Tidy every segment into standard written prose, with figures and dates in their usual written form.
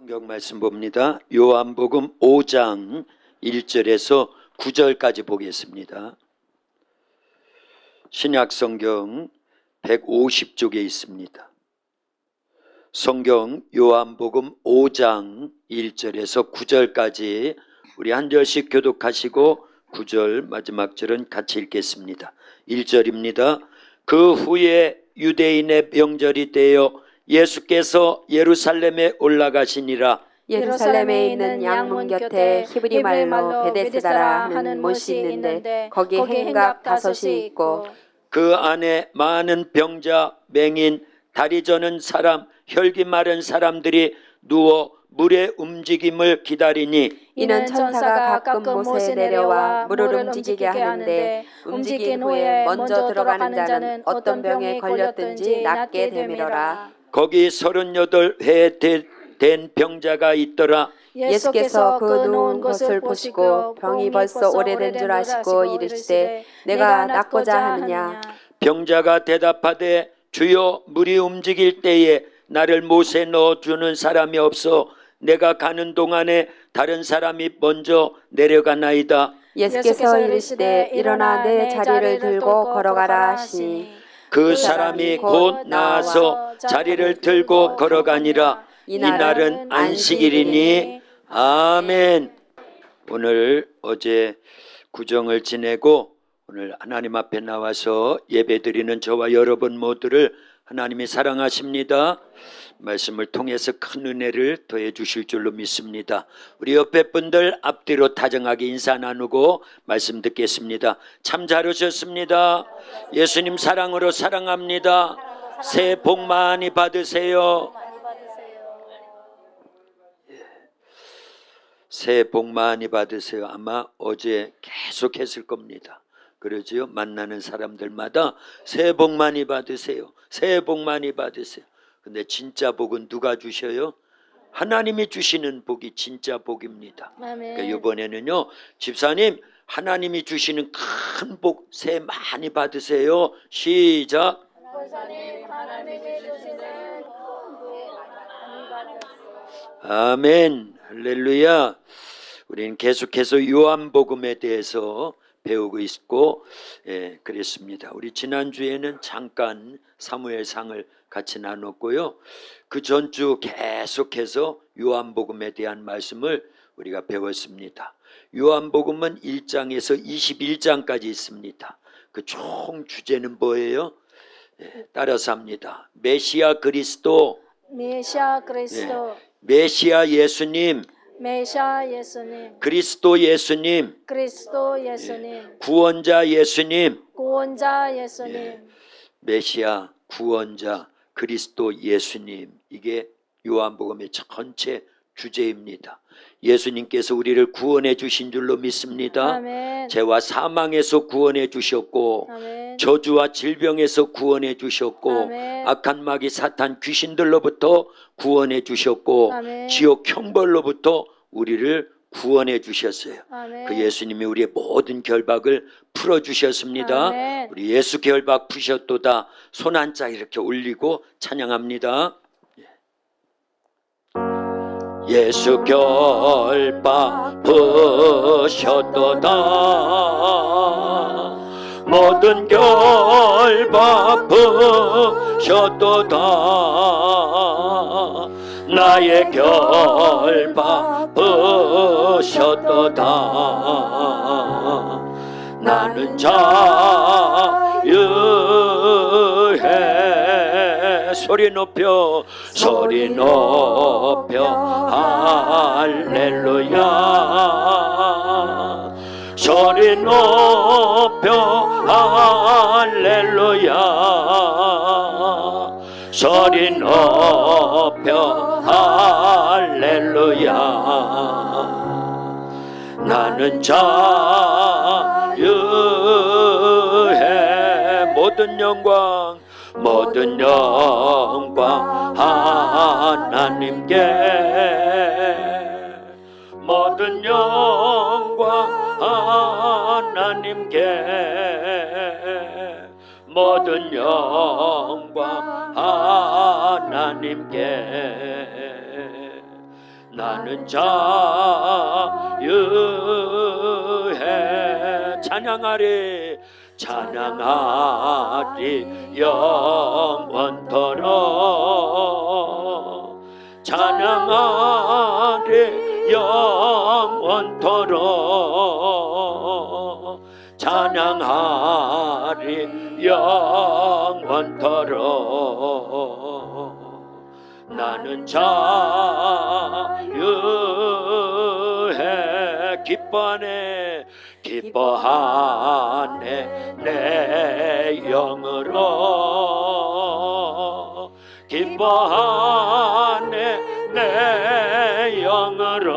성경 말씀 봅니다. 요한복음 5장 1절에서 9절까지 보겠습니다. 신약 성경 150쪽에 있습니다. 성경 요한복음 5장 1절에서 9절까지 우리 한 절씩 교독하시고 9절 마지막 절은 같이 읽겠습니다. 1절입니다. 그 후에 유대인의 명절이 되어 예수께서 예루살렘에 올라가시니라. 예루살렘에 있는 양문 곁에 히브리 말로 베데스다라 하는 못이 있는데 거기에 행각 5이 있고 그 안에 많은 병자, 맹인, 다리 저는 사람, 혈기 마른 사람들이 누워 물의 움직임을 기다리니 이는 천사가 가끔 못에 내려와 물을 움직이게 하는데 움직인 후에 먼저 들어가는 자는 어떤 병에 걸렸든지 낫게 되밀어라. 거기 38회 된 병자가 있더라. 예수께서 그 누운 것을 보시고 병이 벌써 오래된 줄 아시고 이르시되 내가 낫고자 하느냐. 병자가 대답하되 주여, 물이 움직일 때에 나를 못에 넣어주는 사람이 없어 내가 가는 동안에 다른 사람이 먼저 내려가나이다. 예수께서 이르시되 일어나 내 자리를 들고 걸어가라 하시니 그 사람이 곧 나와서 자리를 들고 걸어가니라. 이날은 안식일이니. 아멘. 오늘 어제 구정을 지내고 오늘 하나님 앞에 나와서 예배드리는 저와 여러분 모두를 하나님이 사랑하십니다. 말씀을 통해서 큰 은혜를 더해 주실 줄로 믿습니다. 우리 옆에 분들 앞뒤로 다정하게 인사 나누고 말씀 듣겠습니다. 참 잘 오셨습니다. 예수님 사랑으로 사랑합니다. 새해 복 많이 받으세요. 새해 복 많이 받으세요. 아마 어제 계속 했을 겁니다. 그러지요? 만나는 사람들마다 새해 복 많이 받으세요. 새해 복 많이 받으세요. 근데 진짜 복은 누가 주셔요? 하나님이 주시는 복이 진짜 복입니다. 그러니까 이번에는요, 집사님 하나님이 주시는 큰 복 새해 많이 받으세요. 시작. 집사님 하나님이 주시는 아멘. 할렐루야. 우리는 계속해서 요한복음에 대해서 배우고 있고 그랬습니다. 우리 지난주에는 잠깐 사무엘상을 같이 나눴고요. 그 전주 계속해서 요한복음에 대한 말씀을 우리가 배웠습니다. 요한복음은 1장에서 21장까지 있습니다. 그 총 주제는 뭐예요? 따라서 합니다. 메시아 그리스도, 메시아 그리스도, 메시아 예수님, 메시아 예수님, 그리스도 예수님, 그리스도 예수님, 구원자 예수님, 구원자 예수님. 메시아, 구원자, 그리스도 예수님, 이게 요한복음의 전체 주제입니다. 예수님께서 우리를 구원해 주신 줄로 믿습니다. 아멘. 죄와 사망에서 구원해 주셨고 아멘. 저주와 질병에서 구원해 주셨고 아멘. 악한 마귀 사탄 귀신들로부터 구원해 주셨고 아멘. 지옥 형벌로부터 우리를 구원해 주셨어요. 아멘. 그 예수님이 우리의 모든 결박을 풀어주셨습니다. 아멘. 우리 예수 결박 푸셨도다. 손 한 짝 이렇게 올리고 찬양합니다. 예수 결박 푸셨도다. 모든 결박 푸셨도다. 나의 결박 푸셨도다. 나는 자유해. 소리 높여 할렐루야. 소리 높여 할렐루야. 소리 높여 할렐루야. 나는 자유해. 모든 영광 하나님께. 모든 영광 하나님께. 모든 영광 하나님께. 나는 자유해. 찬양하리 찬양하리 영원토록 찬양하리 영원토록 찬양하리 영원토록 나는 자유해. 기뻐하네 기뻐하네 내 영으로 기뻐하네 내 영으로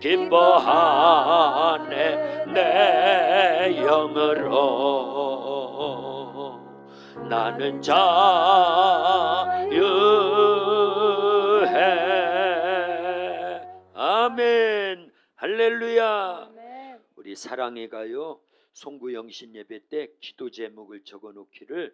기뻐하네 내 영으로 나는 자유해. 아멘. 할렐루야. 아멘. 우리 사랑해가요 송구영신 예배 때 기도 제목을 적어놓기를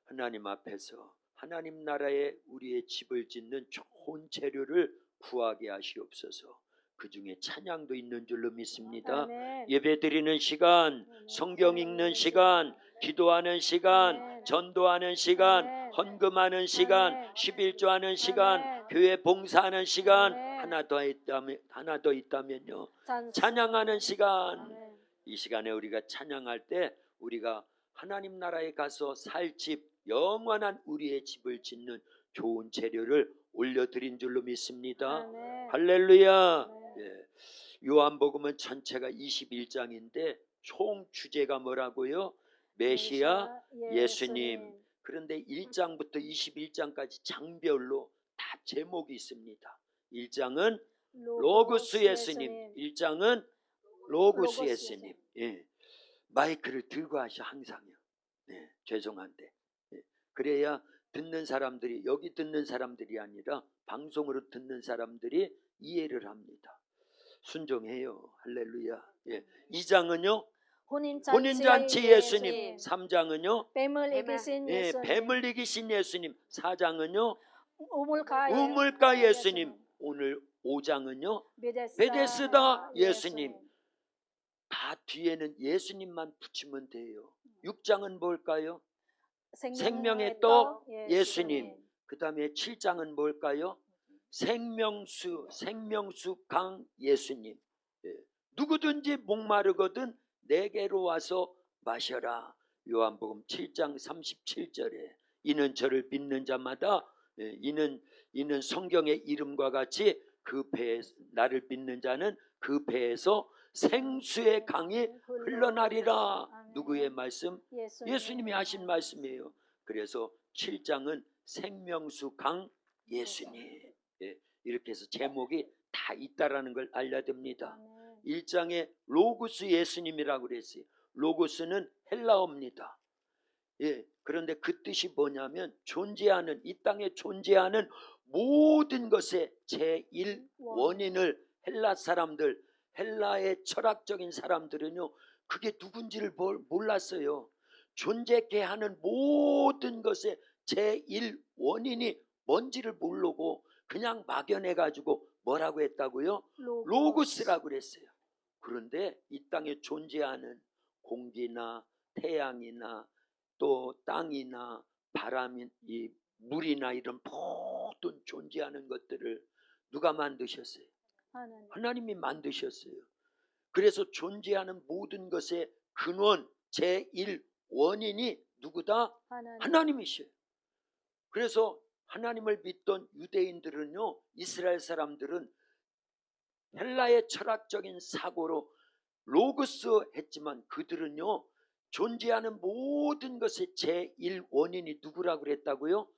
하나님 앞에서 하나님 나라에 우리의 집을 짓는 좋은 재료를 구하게 하시옵소서. 그 중에 찬양도 있는 줄로 믿습니다. 아멘. 예배 드리는 시간, 성경 읽는 시간, 기도하는 시간, 전도하는 시간, 헌금하는 시간, 11조하는 시간, 교회 봉사하는 시간, 하나 더 있다면요 찬양하는 시간. 아멘. 이 시간에 우리가 찬양할 때 우리가 하나님 나라에 가서 살 집, 영원한 우리의 집을 짓는 좋은 재료를 올려드린 줄로 믿습니다. 아멘. 할렐루야. 아멘. 예. 요한복음은 전체가 21장인데 총 주제가 뭐라고요? 메시아 예수님. 그런데 1장부터 21장까지 장별로 다 제목이 있습니다. 1장은 로고스 예수님, 1장은 로고스 예수님. 예. 마이크를 들고 하셔 항상요. 네, 죄송한데. 예. 그래야 듣는 사람들이, 여기 듣는 사람들이 아니라 방송으로 듣는 사람들이 이해를 합니다. 순종해요. 할렐루야. 예. 2장은요 혼인잔치 예수님. 3장은요 뱀을 이기신 예, 예수님. 뱀을 이기신 예수님. 4장은요 우물가 우물가 예수님. 오늘 5장은요 베데스다 예수님. 다 뒤에는 예수님만 붙이면 돼요. 6장은 뭘까요? 생명의 떡 예수님. 그 다음에 7장은 뭘까요? 생명수 강 예수님. 예. 누구든지 목마르거든 내게로 와서 마셔라. 요한복음 7장 37절에 이는 저를 믿는 자마다 예, 이는 성경의 이름과 같이 그 배에 나를 믿는 자는 그 배에서 생수의 강이 흘러나리라. 누구의 말씀? 예수님이 하신 말씀이에요. 그래서 7장은 생명수 강 예수님. 예, 이렇게 해서 제목이 다 있다라는 걸 알려야 됩니다. 1장에 로고스 예수님이라고 그랬어요. 로고스는 헬라어입니다. 예, 그런데 그 뜻이 뭐냐면 존재하는, 이 땅에 존재하는 모든 것의 제1 원인을 헬라 사람들, 헬라의 철학적인 사람들은요 그게 누군지를 몰랐어요. 존재케 하는 모든 것의 제1 원인이 뭔지를 모르고 그냥 막연해가지고 뭐라고 했다고요? 로고스라고 그랬어요. 그런데 이 땅에 존재하는 공기나 태양이나 또 땅이나 바람이 이 물이나 이런 모든 존재하는 것들을 누가 만드셨어요? 하나님이 만드셨어요. 그래서 존재하는 모든 것의 근원 제1 원인이 누구다? 하나님이셔요. 그래서 하나님을 믿던 유대인들은요, 이스라엘 사람들은 헬라의 철학적인 사고로 로고스 했지만 그들은요 존재하는 모든 것의 제1 원인이 누구라고 그랬다고요?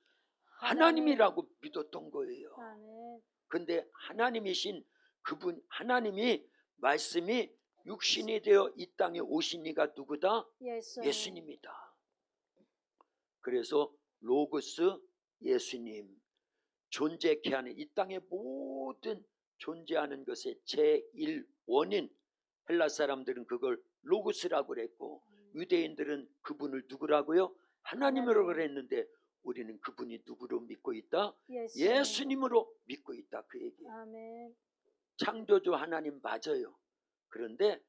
하나님이라고 믿었던 거예요. 근데 하나님이신 그분, 하나님이 말씀이 육신이 되어 이 땅에 오신 이가 누구다? 예수님이다. 그래서 로고스 예수님, 존재케 하는 이 땅의 모든 존재하는 것의 제1 원인, 헬라 사람들은 그걸 로고스라고 그랬고 유대인들은 그분을 누구라고요? 하나님이라고 그랬는데 우리는 그분이 누구로 믿고 있다? 예수. 예수님으로 믿고 있다, 그 얘기예요. 아멘. 창조주 하나님 맞아요. 그런데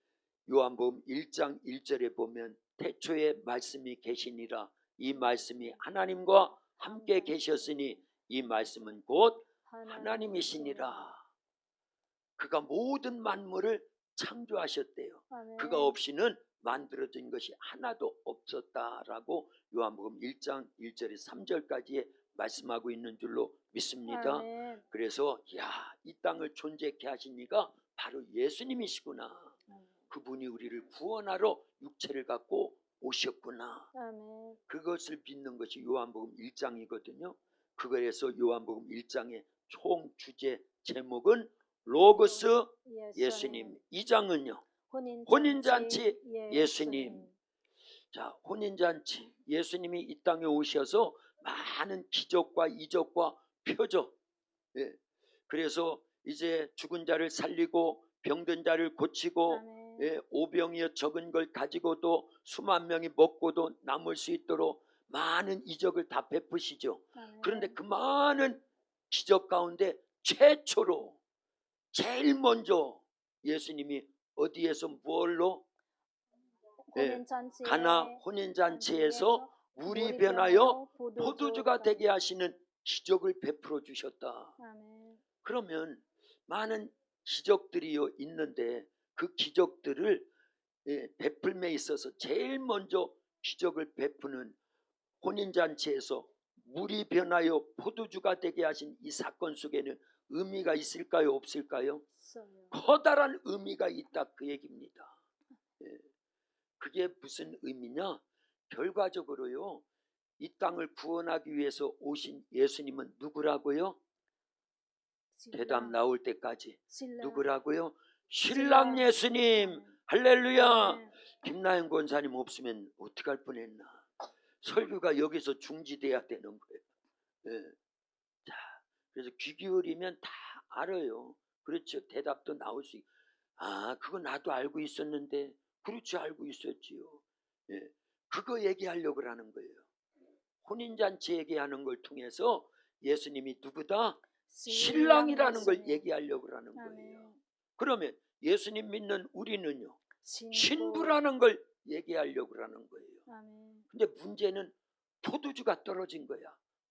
요한복음 1장 1절에 보면 태초에 말씀이 계시니라. 이 말씀이 하나님과 함께 계셨으니 이 말씀은 곧 하나님이시니라. 그가 모든 만물을 창조하셨대요. 아멘. 그가 없이는 만들어진 것이 하나도 없었다라고 요한복음 1장 1절에 3절까지에 말씀하고 있는 줄로 믿습니다. 아멘. 그래서 이 땅을 존재케 하신 이가 바로 예수님이시구나. 그분이 우리를 구원하러 육체를 갖고 오셨구나. 아멘. 그것을 믿는 것이 요한복음 1장이거든요. 그래서 요한복음 1장의 총 주제 제목은 로고스 예수님. 2장은요. 혼인잔치 예수님. 자, 혼인잔치 예수님이 이 땅에 오셔서 많은 기적과 이적과 표적. 예. 그래서 이제 죽은 자를 살리고 병든 자를 고치고 아멘. 예, 오병이어 적은 걸 가지고도 수만 명이 먹고도 남을 수 있도록 많은 이적을 다 베푸시죠. 아멘. 그런데 그 많은 기적 가운데 최초로 제일 먼저 예수님이 어디에서 뭘로? 혼인잔치에 가나 혼인잔치에서 물이 변하여 포도주가 되게 하시는 기적을 베풀어 주셨다. 아멘. 그러면 많은 기적들이 있는데 그 기적들을 베풀매 있어서 제일 먼저 기적을 베푸는 혼인잔치에서 물이 변하여 포도주가 되게 하신 이 사건 속에는 의미가 있을까요? 없을까요? 있어요. 커다란 의미가 있다, 그 얘기입니다. 그게 무슨 의미냐? 결과적으로요, 이 땅을 구원하기 위해서 오신 예수님은 누구라고요? 대답 나올 때까지 신랑. 누구라고요? 신랑 예수님. 아멘. 할렐루야. 아멘. 김나영 권사님 없으면 어떡할 뻔했나. 설교가 여기서 중지돼야 되는 거예요. 예. 자, 그래서 귀 기울이면 다 알아요. 그렇죠. 대답도 나올 수 있고. 그거 나도 알고 있었는데. 그렇지, 알고 있었지요. 예. 그거 얘기하려고 하는 거예요. 혼인잔치 얘기하는 걸 통해서 예수님이 누구다? 신랑이라는 걸 얘기하려고 하는 거예요. 아멘. 그러면 예수님 믿는 우리는요, 신부. 신부라는 걸 얘기하려고 하는 거예요. 아멘. 근데 문제는 포도주가 떨어진 거야.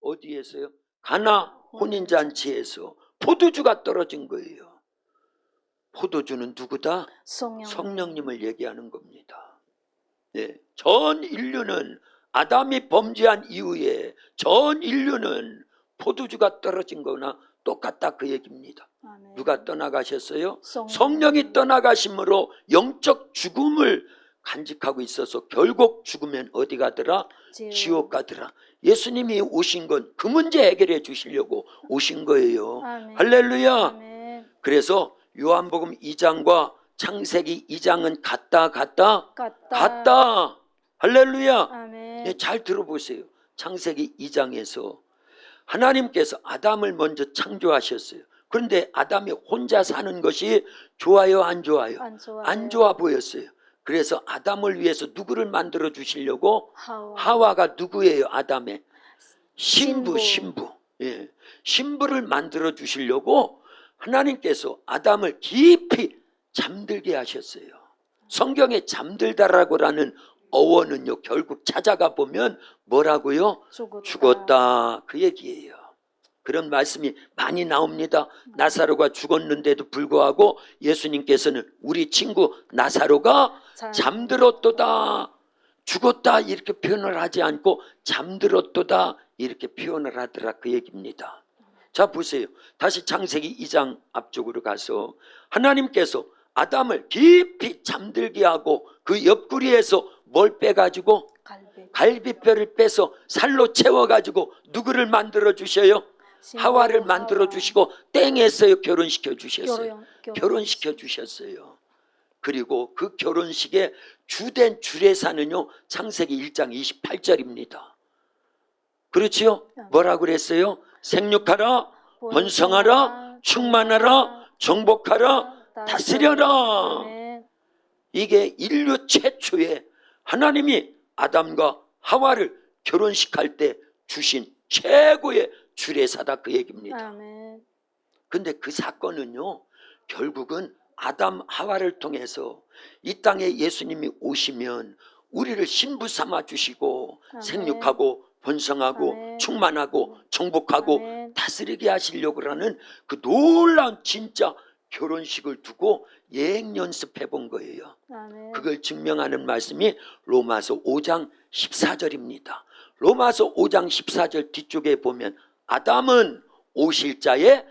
어디에서요? 가나 혼인잔치에서 포도주가 떨어진 거예요. 포도주는 누구다? 성령님을 얘기하는 겁니다. 네. 전 인류는 아담이 범죄한 이후에 전 인류는 포도주가 떨어진 거나 똑같다, 그 얘기입니다. 아멘. 누가 떠나가셨어요? 성령. 성령이 떠나가심으로 영적 죽음을 간직하고 있어서 결국 죽으면 어디 가더라? 지옥 가더라. 예수님이 오신 건 그 문제 해결해 주시려고 오신 거예요. 아멘. 할렐루야. 아멘. 그래서 요한복음 2장과 창세기 2장은 같다. 할렐루야. 아멘. 네, 잘 들어보세요. 창세기 2장에서 하나님께서 아담을 먼저 창조하셨어요. 그런데 아담이 혼자 사는 것이 좋아요, 안 좋아요? 안 좋아요. 안 좋아 보였어요. 그래서 아담을 위해서 누구를 만들어 주시려고? 하와. 하와가 누구예요? 아담의 신부. 신부. 예. 신부를 만들어 주시려고 하나님께서 아담을 깊이 잠들게 하셨어요. 성경에 잠들다라고라는 어원은요, 결국 찾아가 보면 뭐라고요? 죽었다, 그 얘기예요. 그런 말씀이 많이 나옵니다. 나사로가 죽었는데도 불구하고 예수님께서는 우리 친구 나사로가 잠들었도다, 죽었다 이렇게 표현을 하지 않고 잠들었도다 이렇게 표현을 하더라, 그 얘기입니다. 자, 보세요. 다시 창세기 2장 앞쪽으로 가서 하나님께서 아담을 깊이 잠들게 하고 그 옆구리에서 뭘 빼가지고? 갈비뼈를 빼서 살로 채워가지고 누구를 만들어 주셔요? 하와를 만들어 주시고 땡했어요? 결혼시켜 주셨어요? 결혼시켜 주셨어요. 그리고 그 결혼식의 주된 주례사는요, 창세기 1장 28절입니다. 그렇지요? 뭐라고 그랬어요? 생육하라, 번성하라, 충만하라, 정복하라, 다스려라. 이게 인류 최초의 하나님이 아담과 하와를 결혼식할 때 주신 최고의 주례사다 그 얘기입니다. 아멘. 근데 그 사건은요, 결국은 아담 하와를 통해서 이 땅에 예수님이 오시면 우리를 신부 삼아 주시고 아멘. 생육하고 번성하고 아멘. 충만하고 정복하고 아멘. 다스리게 하시려고 하는 그 놀라운 진짜 결혼식을 두고 예행 연습해 본 거예요. 아멘. 그걸 증명하는 말씀이 로마서 5장 14절입니다. 로마서 5장 14절 뒤쪽에 보면 아담은 오실 자의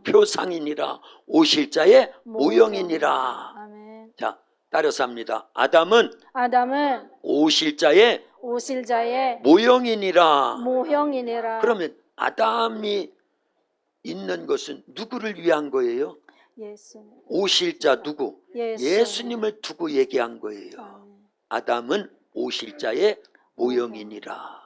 표상이니라, 오실 자의 모형이니라. 아멘. 자, 따라서 합니다. 아담은 오실 자의 오실 자의 모형이니라. 모형이니라. 그러면 아담이 있는 것은 누구를 위한 거예요? 예수님. 오실 자 누구? 예수님. 예수님을 두고 얘기한 거예요. 아멘. 아담은 오실 자의 모형이니라.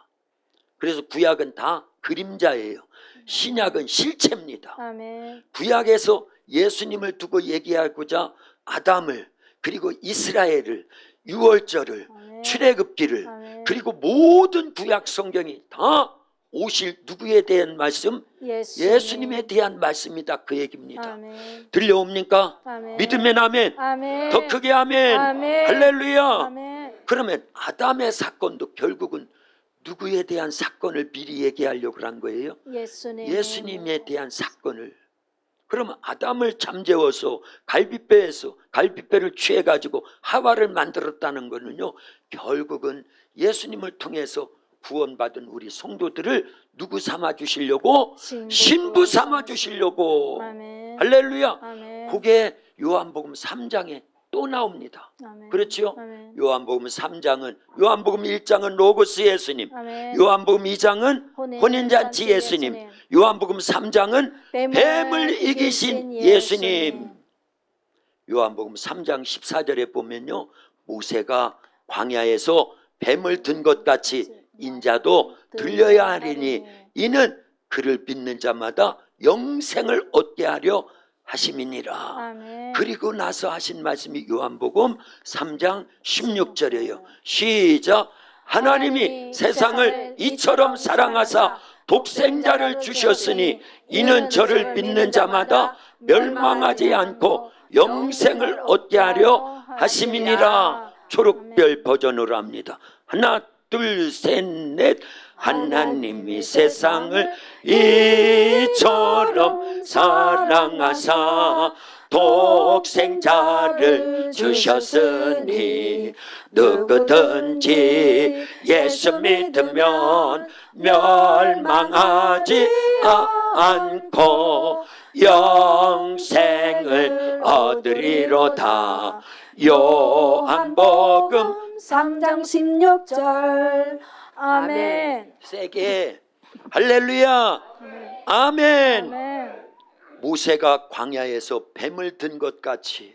그래서 구약은 다 그림자예요. 신약은 실체입니다. 아멘. 구약에서 예수님을 두고 얘기하고자 아담을, 그리고 이스라엘을, 유월절을, 아멘. 출애굽기를, 아멘. 그리고 모든 구약 성경이 다 오실 누구에 대한 말씀? 예수님에 대한 말씀이다 그 얘기입니다. 아멘. 들려옵니까? 아멘. 믿으면 아멘. 아멘. 더 크게 아멘. 아멘. 할렐루야. 아멘. 그러면 아담의 사건도 결국은 누구에 대한 사건을 미리 얘기하려고 한 거예요? 예수님. 예수님에 대한 사건을. 그러면 아담을 잠재워서 갈빗배를 취해가지고 하와를 만들었다는 거는요, 결국은 예수님을 통해서 구원받은 우리 성도들을 누구 삼아 주시려고? 신부 삼아 주시려고. 아멘. 할렐루야. 아멘. 그게 요한복음 3장에 또 나옵니다. 아멘. 그렇죠? 아멘. 요한복음 3장은, 요한복음 1장은 로고스 예수님, 아멘. 요한복음 2장은 혼인잔치 예수님, 요한복음 3장은 뱀을 이기신 예수님. 요한복음 3장 14절에 보면요, 모세가 광야에서 뱀을 든 것 같이 인자도 들려야 하리니 이는 그를 믿는 자마다 영생을 얻게 하려 하심이니라. 아멘. 그리고 나서 하신 말씀이 요한복음 3장 16절이에요. 시작. 하나님이 세상을 이처럼 사랑하사 독생자를 주셨으니 이는 저를 믿는 자마다 멸망하지 않고 영생을 얻게 하려 하심이니라. 초록별 버전으로 합니다. 하나 둘 셋 넷. 하나님이 세상을 이처럼 사랑하사 독생자를 주셨으니 누구든지 예수 믿으면 멸망하지 않고 영생을 얻으리로다. 요한복음 3장 16절. 아멘. 세게 할렐루야. 아멘. 아멘. 모세가 광야에서 뱀을 든 것 같이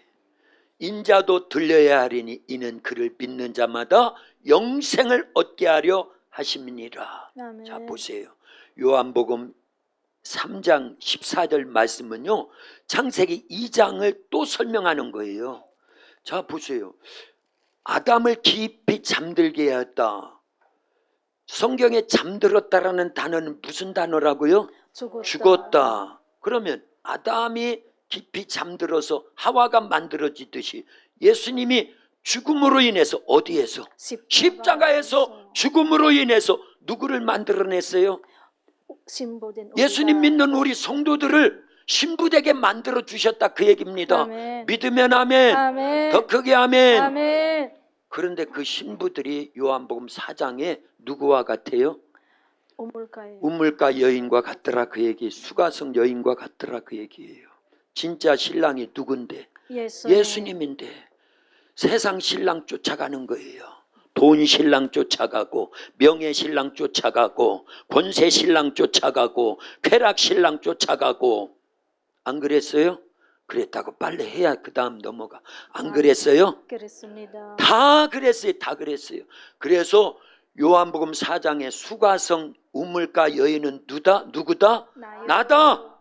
인자도 들려야 하리니 이는 그를 믿는 자마다 영생을 얻게 하려 하심이니라. 아멘. 자, 보세요. 요한복음 3장 14절 말씀은요, 창세기 2장을 또 설명하는 거예요. 자, 보세요. 아담을 깊이 잠들게 하였다. 성경에 잠들었다라는 단어는 무슨 단어라고요? 죽었다. 그러면 아담이 깊이 잠들어서 하와가 만들어지듯이 예수님이 죽음으로 인해서 어디에서? 십자가에서 죽음으로 인해서 누구를 만들어냈어요? 신부된 예수님 믿는 우리 성도들을 신부되게 만들어 주셨다 그 얘기입니다. 아멘. 믿으면 아멘. 아멘. 더 크게 아멘. 아멘. 그런데 그 신부들이 요한복음 4장에 누구와 같아요? 우물가에. 우물가 여인과 같더라 그 얘기. 수가성 여인과 같더라 그 얘기예요. 진짜 신랑이 누군데? 예수님인데 세상 신랑 쫓아가는 거예요. 돈 신랑 쫓아가고, 명예 신랑 쫓아가고, 권세 신랑 쫓아가고, 쾌락 신랑 쫓아가고. 안 그랬어요? 그랬다고 빨리 해야 그 다음 넘어가. 안 그랬어요? 그랬습니다. 다 그랬어요. 다 그랬어요. 그래서 요한복음 4장에 수가성 우물가 여인은 누구다? 나요. 나다.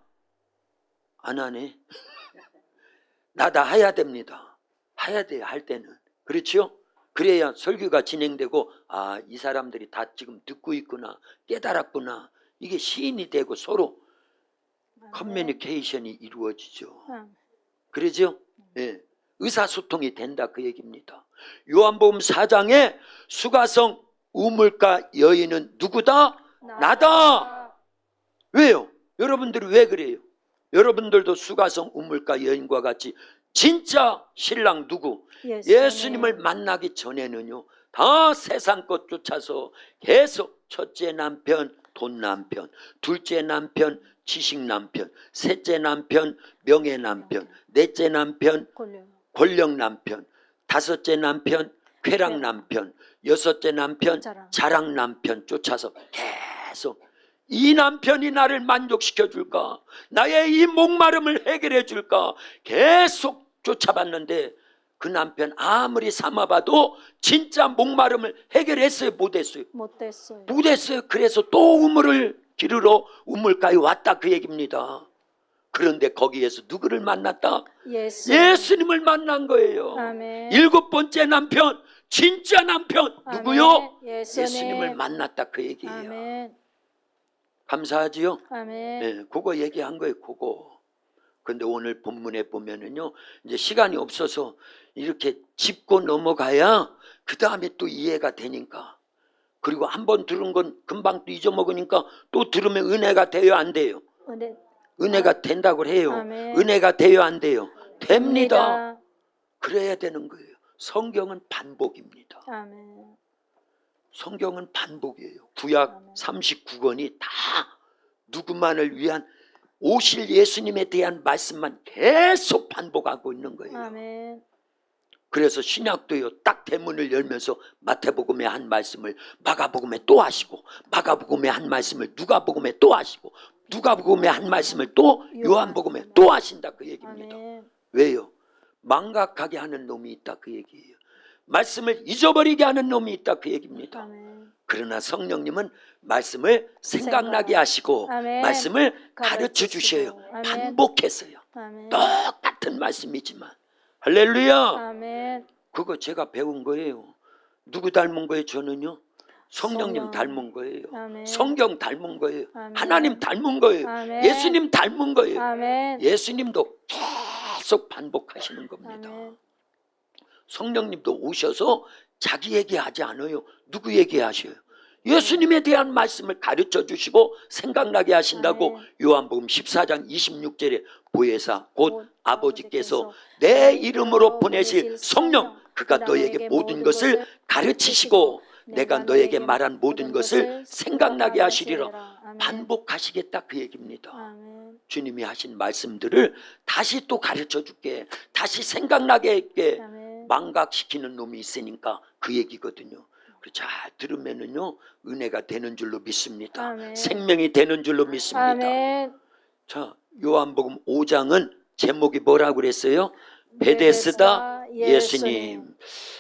안 하네. 나다 해야 됩니다. 해야 돼요. 할 때는. 그렇죠? 그래야 설교가 진행되고 이 사람들이 다 지금 듣고 있구나, 깨달았구나. 이게 시인이 되고 서로 커뮤니케이션이 이루어지죠. 그러죠? 예. 의사소통이 된다 그 얘기입니다. 요한복음 4장에 수가성 우물가 여인은 누구다? 나다. 왜요? 여러분들이 왜 그래요? 여러분들도 수가성 우물가 여인과 같이 진짜 신랑 누구? 예수님을 만나기 전에는요, 다 세상 것 쫓아서 계속 첫째 남편, 돈 남편, 둘째 남편, 지식 남편, 셋째 남편, 명예 남편, 넷째 남편, 권력 남편, 다섯째 남편, 쾌락 남편, 여섯째 남편, 자랑 남편 쫓아서 계속 이 남편이 나를 만족시켜 줄까? 나의 이 목마름을 해결해 줄까? 계속 쫓아봤는데 그 남편 아무리 삼아봐도 진짜 목마름을 해결했어요? 못했어요? 못됐어요. 못했어요. 그래서 또 우물을 기르러 우물가에 왔다 그 얘기입니다. 그런데 거기에서 누구를 만났다? 예수님을 만난 거예요. 아멘. 7번째 남편, 진짜 남편 누구요? 아멘. 예수님을 만났다 그 얘기예요. 아멘. 감사하지요? 아멘. 네, 그거 얘기한 거예요. 그거. 근데 오늘 본문에 보면은요, 이제 시간이 없어서 이렇게 짚고 넘어가야 그 다음에 또 이해가 되니까. 그리고 한번 들은 건 금방 또 잊어먹으니까 또 들으면 은혜가 돼요, 안 돼요? 은혜가 된다고 해요. 아멘. 은혜가 돼요, 안 돼요? 됩니다. 그래야 되는 거예요. 성경은 반복입니다. 아멘. 성경은 반복이에요. 구약 39권이 다 누구만을 위한 오실 예수님에 대한 말씀만 계속 반복하고 있는 거예요. 아멘. 그래서 신약도요, 딱 대문을 열면서 마태복음에 한 말씀을 마가복음에 또 하시고, 마가복음에 한 말씀을 누가복음에 또 하시고, 누가복음에 한 말씀을 또 요한복음에 또 하신다 그 얘기입니다. 아멘. 왜요? 망각하게 하는 놈이 있다 그 얘기예요. 말씀을 잊어버리게 하는 놈이 있다 그 얘기입니다. 아멘. 그러나 성령님은 말씀을 생각나게 하시고 아멘. 말씀을 가르쳐 주셔요. 아멘. 반복해서요. 아멘. 똑같은 말씀이지만. 할렐루야. 아멘. 그거 제가 배운 거예요. 누구 닮은 거예요? 저는요, 성령님 성령. 닮은 거예요. 아멘. 성경 닮은 거예요. 아멘. 하나님 닮은 거예요. 아멘. 예수님 닮은 거예요. 아멘. 예수님도 계속 반복하시는 겁니다. 아멘. 성령님도 오셔서 자기 얘기하지 않아요. 누구 얘기하셔요? 예수님에 대한 말씀을 가르쳐 주시고 생각나게 하신다고. 아멘. 요한복음 14장 26절에 보혜사 곧 아버지께서 내 이름으로 보내실 성령, 그가 너에게 모든 것을 가르치시고 내가 너에게 말한 모든 것을 생각나게 하시리라. 아멘. 반복하시겠다 그 얘기입니다. 아멘. 주님이 하신 말씀들을 다시 또 가르쳐 줄게, 다시 생각나게 할게. 아멘. 망각시키는 놈이 있으니까 그 얘기거든요. 잘 들으면은요, 은혜가 되는 줄로 믿습니다. 아멘. 생명이 되는 줄로 믿습니다. 아멘. 자, 요한복음 5장은 제목이 뭐라고 그랬어요? 베데스다 예수님.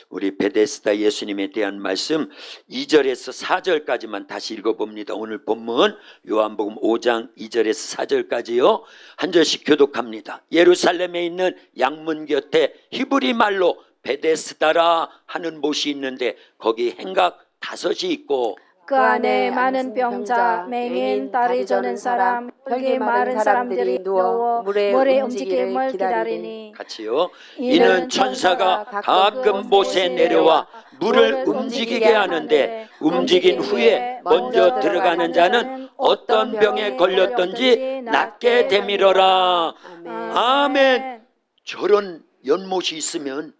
우리 베데스다 예수님에 대한 말씀 2절에서 4절까지만 다시 읽어봅니다. 오늘 본문 요한복음 5장 2절에서 4절까지요. 한 절씩 교독합니다. 예루살렘에 있는 양문 곁에 히브리 말로 베데스다라 하는 못이 있는데 거기 행각 5이 있고 그 안에 많은 병자, 맹인, 다리 저는 사람, 혈기 마른 사람들이 누워 물의 움직임을 기다리니 같이요. 이는 천사가 가끔 못에 내려와 물을 움직이게 하는데 움직인 후에 먼저 들어가는 자는 어떤 병에 걸렸던지 낫게 되밀어라. 아멘. 저런 연못이 있으면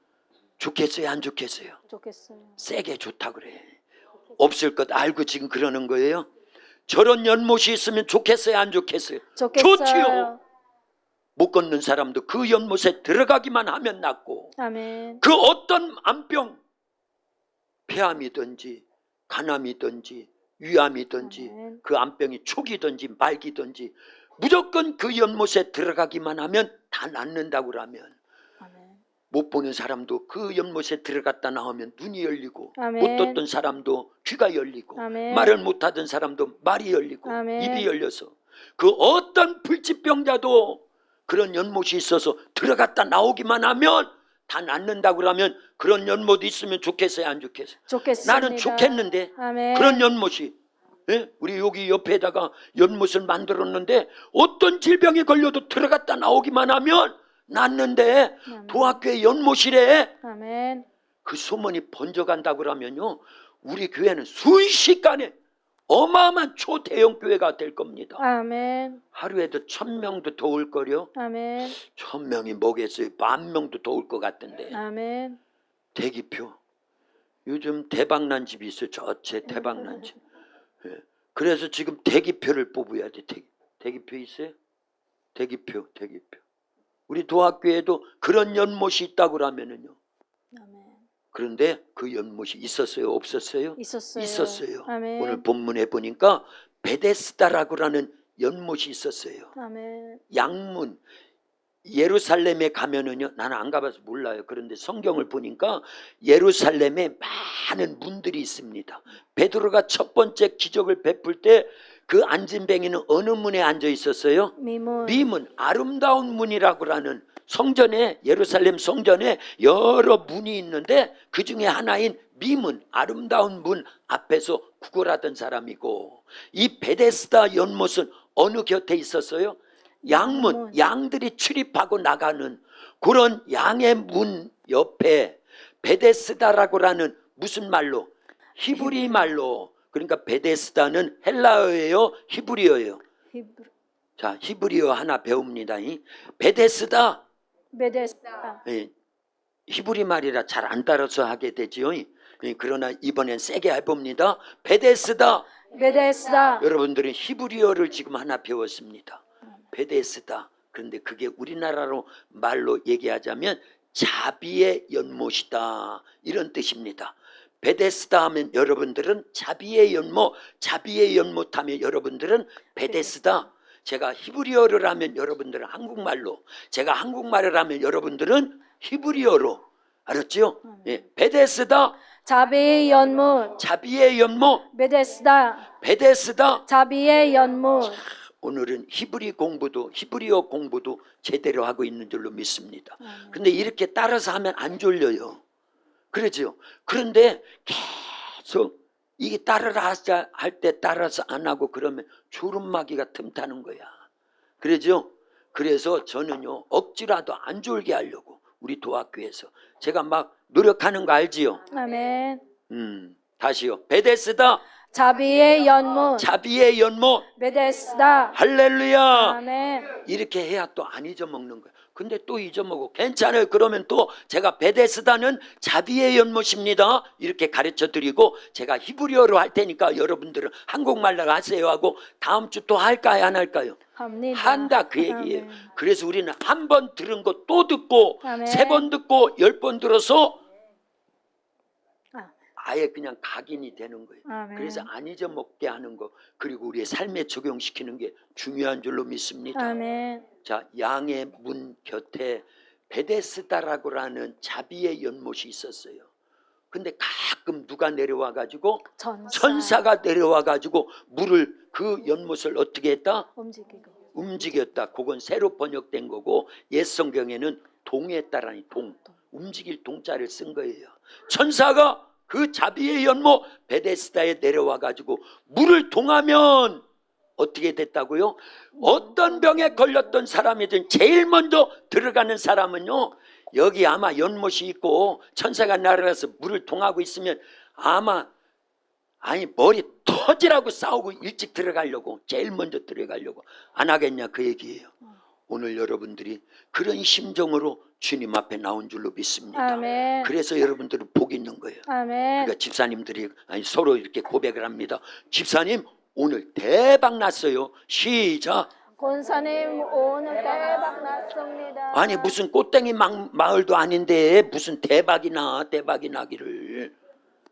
좋겠어요, 안 좋겠어요? 좋겠어요. 세게 좋다 그래. 없을 것 알고 지금 그러는 거예요. 저런 연못이 있으면 좋겠어요, 안 좋겠어요? 좋겠어요. 좋지요. 못 걷는 사람도 그 연못에 들어가기만 하면 낫고, 아멘. 그 어떤 암병, 폐암이든지 간암이든지 위암이든지 아멘. 그 암병이 초기든지 말기든지 무조건 그 연못에 들어가기만 하면 다 낫는다고 그러면, 아멘. 못 보는 사람도 그 연못에 들어갔다 나오면 눈이 열리고, 아멘. 못 듣던 사람도 귀가 열리고, 아멘. 말을 못하던 사람도 말이 열리고, 아멘. 입이 열려서 그 어떤 불치병자도 그런 연못이 있어서 들어갔다 나오기만 하면 다 낫는다 그러면 그런 연못이 있으면 좋겠어요, 안 좋겠어요? 좋겠습니다. 나는 좋겠는데 아멘. 그런 연못이, 예? 우리 여기 옆에다가 연못을 만들었는데 어떤 질병에 걸려도 들어갔다 나오기만 하면 낫는데 도학교에 연못이래. 아멘. 그 소문이 번져간다 그러면요, 우리 교회는 순식간에 어마어마한 초대형 교회가 될 겁니다. 아멘. 하루에도 1000명도 더 올 거요. 아멘. 1000명이 뭐겠어요? 10,000명도 더 올 것 같은데. 아멘. 대기표. 요즘 대박난 집이 있어요. 저체 대박난 집. 예. 그래서 지금 대기표를 뽑아야 돼. 대기표 있어요? 대기표. 우리 도학교에도 그런 연못이 있다고 그러면은요. 아멘. 그런데 그 연못이 있었어요? 없었어요? 있었어요. 있었어요. 아멘. 오늘 본문에 보니까 베데스다라고 하는 연못이 있었어요. 아멘. 양문. 예루살렘에 가면은요, 나는 안 가봐서 몰라요. 그런데 성경을 보니까 예루살렘에 많은 문들이 있습니다. 베드로가 첫 번째 기적을 베풀 때 그 안진뱅이는 어느 문에 앉아 있었어요? 미문. 미문, 아름다운 문이라고 하는 성전에, 예루살렘 성전에 여러 문이 있는데 그 중에 하나인 미문, 아름다운 문 앞에서 구걸하던 사람이고, 이 베데스다 연못은 어느 곁에 있었어요? 양문, 양들이 출입하고 나가는 그런 양의 문 옆에 베데스다라고 하는 무슨 말로? 히브리 말로. 그러니까 베데스다는 헬라어예요, 히브리어예요? 히브리. 자, 히브리어 하나 배웁니다. 베데스다. 베데스다. 예, 히브리 말이라 잘 안 따라서 하게 되지요. 그러나 이번엔 세게 해봅니다. 베데스다. 베데스다. 여러분들은 히브리어를 지금 하나 배웠습니다. 베데스다. 그런데 그게 우리나라로 말로 얘기하자면 자비의 연못이다, 이런 뜻입니다. 베데스다 하면 여러분들은 자비의 연못, 자비의 연못 하면 여러분들은 베데스다. 제가 히브리어를 하면 여러분들은 한국말로, 제가 한국말을 하면 여러분들은 히브리어로. 알았죠? 예, 베데스다. 자비의 연못. 자비의 연못. 베데스다. 베데스다. 자비의 연못. 오늘은 히브리어 공부도 제대로 하고 있는 줄로 믿습니다. 근데 이렇게 따라서 하면 안 졸려요. 그러죠? 그런데 계속 이게 따라라 하자 할 때 따라서 안 하고 그러면 졸음마귀가 틈타는 거야. 그러죠? 그래서 저는요, 억지라도 안 졸게 하려고 우리 도학교에서 제가 막 노력하는 거 알지요? 아멘. 다시요. 베데스다. 자비의 연못. 자비의 연못. 베데스다. 할렐루야. 아멘. 이렇게 해야 또 안 잊어먹는 거예요. 근데 또 잊어먹어. 괜찮아요. 그러면 또 제가 베데스다는 자비의 연못입니다, 이렇게 가르쳐 드리고, 제가 히브리어로 할 테니까 여러분들은 한국말로 하세요 하고 다음 주 또 할까요, 안 할까요? 합니다. 한다, 그 얘기예요. 아멘. 그래서 우리는 한 번 들은 거 또 듣고, 아멘. 3번 듣고 10번 들어서 아. 아예 그냥 각인이 되는 거예요. 아멘. 그래서 안 잊어먹게 하는 거, 그리고 우리의 삶에 적용시키는 게 중요한 줄로 믿습니다. 아멘. 자, 양의 문 곁에 베데스다라고 하는 자비의 연못이 있었어요. 근데 가끔 누가 내려와 가지고, 천사가 내려와 가지고 물을, 그 연못을 어떻게 했다? 움직였다. 그건 새로 번역된 거고, 옛 성경에는 동했다라니, 움직일 동자를 쓴 거예요. 천사가 그 자비의 연못 베데스다에 내려와 가지고 물을 동하면 어떻게 됐다고요? 어떤 병에 걸렸던 사람이든 제일 먼저 들어가는 사람은요, 여기 아마 연못이 있고 천사가 날아가서 물을 동하고 있으면 아마, 아니, 머리 터지라고 싸우고 일찍 들어가려고, 제일 먼저 들어가려고 안 하겠냐, 그 얘기예요. 오늘 여러분들이 그런 심정으로 주님 앞에 나온 줄로 믿습니다. 아멘. 그래서 여러분들은 복 있는 거예요. 아멘. 그러니까 집사님들이 서로 이렇게 고백을 합니다. 집사님, 오늘 대박 났어요. 시작. 권사님, 오늘 대박 났습니다. 아니, 무슨 꽃땡이 마을도 아닌데 무슨 대박이 나기를.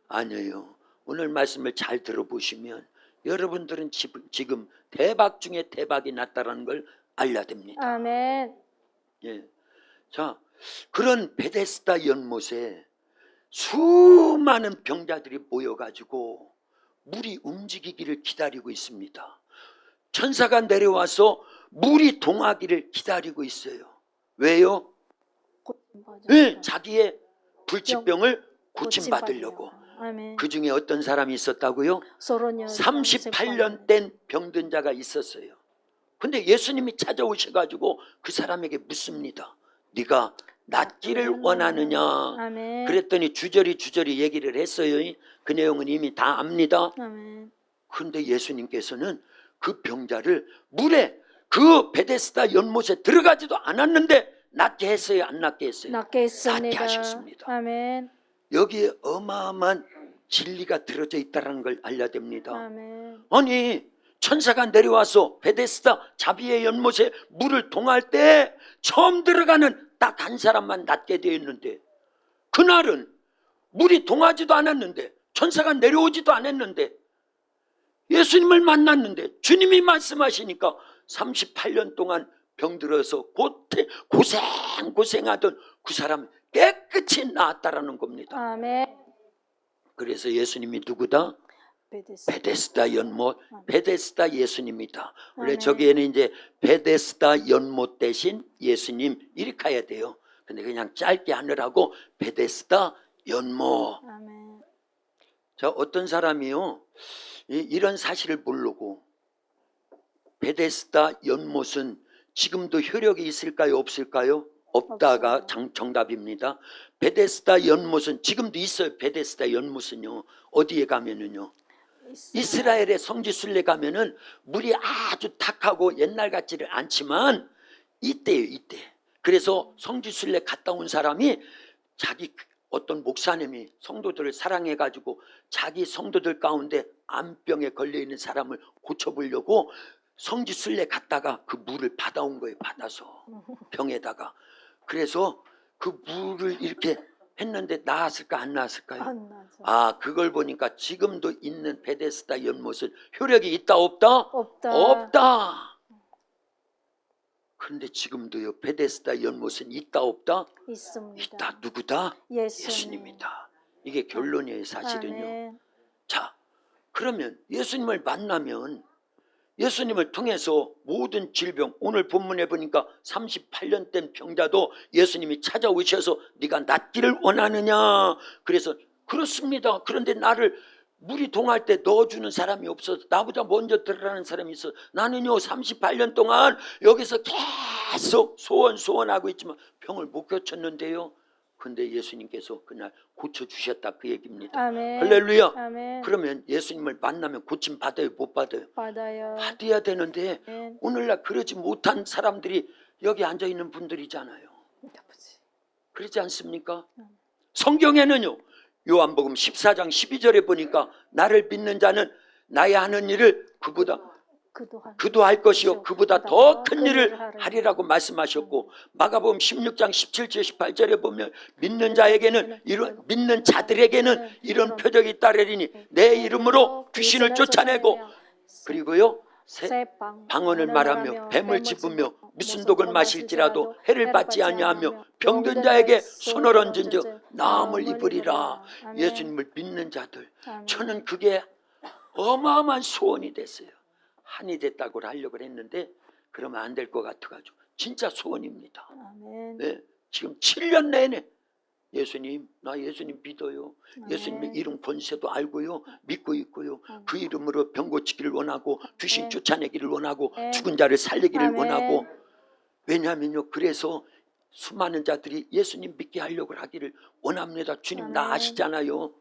아니에요. 오늘 말씀을 잘 들어보시면 여러분들은 지금 대박 중에 대박이 났다는 걸 알려야 됩니다. 아멘. 예. 자, 그런 베데스다 연못에 수많은 병자들이 모여가지고 물이 움직이기를 기다리고 있습니다. 천사가 내려와서 물이 동하기를 기다리고 있어요. 왜요? 예, 자기의 불치병을 고침받으려고. 아멘. 그 중에 어떤 사람이 있었다고요? 38년 된 병든 자가 있었어요. 근데 예수님이 찾아오셔가지고 그 사람에게 묻습니다. 네가 낫기를 원하느냐? 아멘. 그랬더니 주저리 얘기를 했어요. 그 내용은 이미 다 압니다. 아멘. 그런데 예수님께서는 그 병자를 물에 그 베데스다 연못에 들어가지도 않았는데 낫게 했어요? 안 낫게 했어요? 낫게 했습니다. 낫게 하셨습니다. 아멘. 여기에 어마어마한 진리가 들어져 있다는 걸 알려야 됩니다. 아멘. 아니 천사가 내려와서 베데스다 자비의 연못에 물을 동할 때 처음 들어가는 딱 한 사람만 낫게 되어 있는데, 그날은 물이 동하지도 않았는데 천사가 내려오지도 않았는데 예수님을 만났는데 주님이 말씀하시니까 38년 동안 병들어서 고생하던 그 사람이 깨끗이 나았다라는 겁니다. 아멘. 그래서 예수님이 누구다? 베데스다. 베데스다 연못, 베데스다 예수님이다. 원래 아멘. 저기에는 이제 베데스다 연못 대신 예수님 이렇게 해야 돼요. 근데 그냥 짧게 하느라고 베데스다 연못. 아멘. 자, 어떤 사람이요 이런 사실을 모르고 베데스다 연못은 지금도 효력이 있을까요, 없을까요? 없다가 정답입니다. 베데스다 연못은 지금도 있어요. 베데스다 연못은요 어디에 가면은요 이스라엘의 성지순례 가면은 물이 아주 탁하고 옛날 같지를 않지만 이때요, 이때. 그래서 성지순례 갔다 온 사람이 자기 어떤 목사님이 성도들을 사랑해가지고 자기 성도들 가운데 암병에 걸려있는 사람을 고쳐보려고 성지순례 갔다가 그 물을 받아온 거예요. 받아서 병에다가. 그래서 그 물을 이렇게 했는데 나았을까 안 나았을까요? 안 나죠. 아, 그걸 보니까 지금도 있는 베데스다 연못은 효력이 있다 없다? 없다. 없다. 그런데 지금도요 베데스다 연못은 있다 없다? 있습니다. 있다. 누구다? 예수님. 예수님이다. 이게 결론이에요, 사실은요. 아멘. 자, 그러면 예수님을 만나면 예수님을 통해서 모든 질병, 오늘 본문에 보니까 38년 된 병자도 예수님이 찾아오셔서 네가 낫기를 원하느냐. 그래서 그렇습니다. 그런데 나를 물이 동할 때 넣어주는 사람이 없어서 나보다 먼저 들어가는 사람이 있어. 나는요 38년 동안 여기서 계속 소원하고 있지만 병을 못 고쳤는데요. 근데 예수님께서 그날 고쳐주셨다 그 얘기입니다. 아멘. 할렐루야. 아멘. 그러면 예수님을 만나면 고침 받아요, 못 받아요? 받아요. 받아야 되는데 아멘. 오늘날 그러지 못한 사람들이 여기 앉아있는 분들이잖아요. 그렇지 않습니까? 성경에는요 요한복음 14장 12절에 보니까 나를 믿는 자는 나의 하는 일을 그도 할 것이요 그보다 더 큰 일을 하리라고 말씀하셨고, 마가복음 16장 17절 18절에 보면 믿는 자에게는 믿는 자들에게는 이런 표적이 따르리니 내 이름으로 귀신을 쫓아내고, 그리고요 새 방언을 말하며 뱀을 짚으며 무슨 독을 마실지라도 해를 받지 아니하며 병든 자에게 손을 얹은즉 나음을 입으리라. 예수님을 믿는 자들, 저는 그게 어마어마한 소원이 됐어요. 한이 됐다고 하려고 했는데 그러면 안 될 것 같아가지고 진짜 소원입니다. 아멘. 네, 지금 7년 내내 예수님, 나 예수님 믿어요. 예수님의 이름 권세도 알고요, 믿고 있고요. 그 이름으로 병 고치기를 원하고 귀신 쫓아내기를 원하고 죽은 자를 살리기를 원하고. 왜냐하면요 그래서 수많은 자들이 예수님 믿게 하려고 하기를 원합니다. 주님 나 아시잖아요.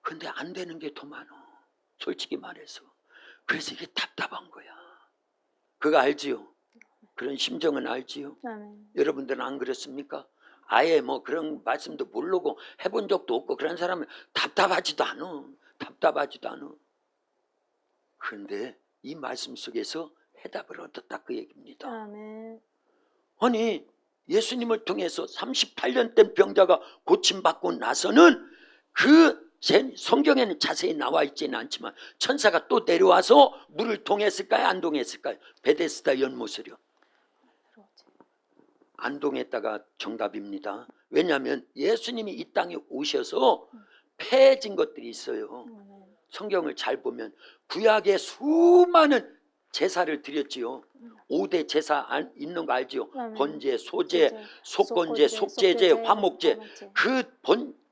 근데 안 되는 게 더 많아, 솔직히 말해서. 그래서 이게 답답한 거야. 그거 알지요? 그런 심정은 알지요? 아멘. 여러분들은 안 그렇습니까? 아예 뭐 그런 말씀도 모르고 해본 적도 없고 그런 사람은 답답하지도 않아. 그런데 이 말씀 속에서 해답을 얻었다 그 얘기입니다. 아멘. 아니 예수님을 통해서 38년 된 병자가 고침받고 나서는 그 성경에는 자세히 나와 있지는 않지만 천사가 또 내려와서 물을 동했을까요, 안 동했을까요? 베데스다 연못을요. 안 동했다가 정답입니다. 왜냐하면 예수님이 이 땅에 오셔서 폐해진 것들이 있어요. 성경을 잘 보면 구약의 수많은 제사를 드렸지요. 5대 제사 있는 거 알지요? 아멘. 번제, 소제, 속건제, 속제제, 화목제.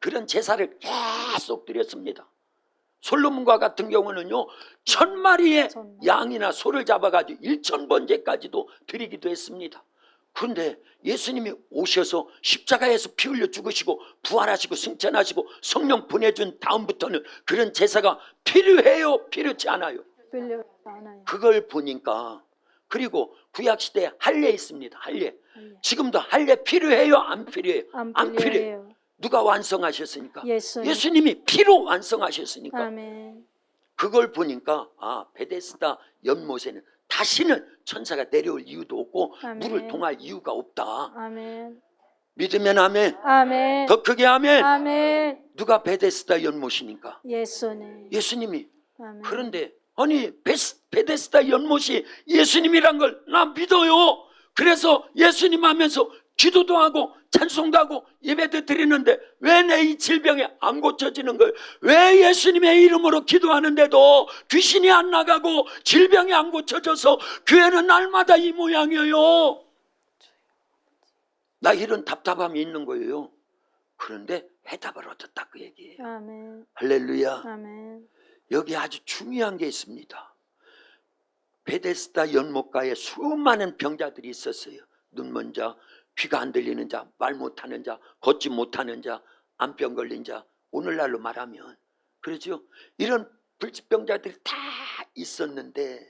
그런 제사를 계속 드렸습니다. 솔로몬과 같은 경우는요 1000마리의 양이나 소를 잡아가지고 1000번제까지도 드리기도 했습니다. 그런데 예수님이 오셔서 십자가에서 피 흘려 죽으시고 부활하시고 승천하시고 성령 보내준 다음부터는 그런 제사가 필요해요? 필요치 않아요? 필요하지 않아요. 그걸 보니까, 그리고 구약시대에 할례 있습니다. 할례. 지금도 할례 필요해요? 안 필요해요? 안 필요해요. 누가 완성하셨으니까? 예수님이 피로 완성하셨으니까. 아멘. 그걸 보니까 베데스다 연못에는 다시는 천사가 내려올 이유도 없고 아멘. 물을 통할 이유가 없다. 아멘. 믿으면 아멘. 아멘. 더 크게 아멘. 아멘. 누가 베데스다 연못이니까? 예수님. 예수님이. 아멘. 그런데 아니 베데스다 연못이 예수님이란 걸 나 믿어요. 그래서 예수님 하면서 기도도 하고 찬송도 하고 예배도 드리는데 왜 내 이 질병이 안 고쳐지는 거예요? 왜 예수님의 이름으로 기도하는데도 귀신이 안 나가고 질병이 안 고쳐져서 교회는 날마다 이 모양이에요? 나 이런 답답함이 있는 거예요. 그런데 해답을 얻었다 그 얘기예요. 아멘. 할렐루야. 아멘. 여기 아주 중요한 게 있습니다. 베데스다 연못가에 수많은 병자들이 있었어요. 눈먼 자, 귀가 안 들리는 자, 말 못하는 자, 걷지 못하는 자, 암병 걸린 자, 오늘날로 말하면 그렇죠? 이런 불치병자들이 다 있었는데